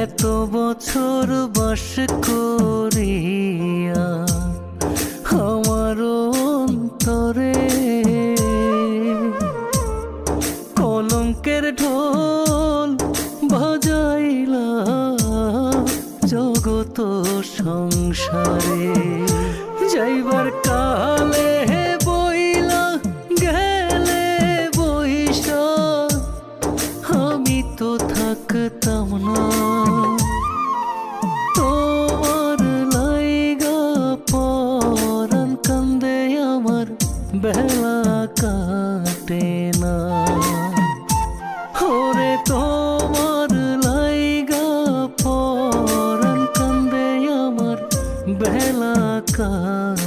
এত বছর বাস করিয়া আমার অন্তরে কলঙ্কের ঢোল বাজাইলা জগত সংসারে। যাইবার কালে বইলা গেলে বইসা আমি তো থাকতাম না। তোমার লাইগা পরাণ কান্দে আমার বেলা কাটে না। ওরে তোমার লাইগা পরাণ কান্দে আমার বেলা কাটে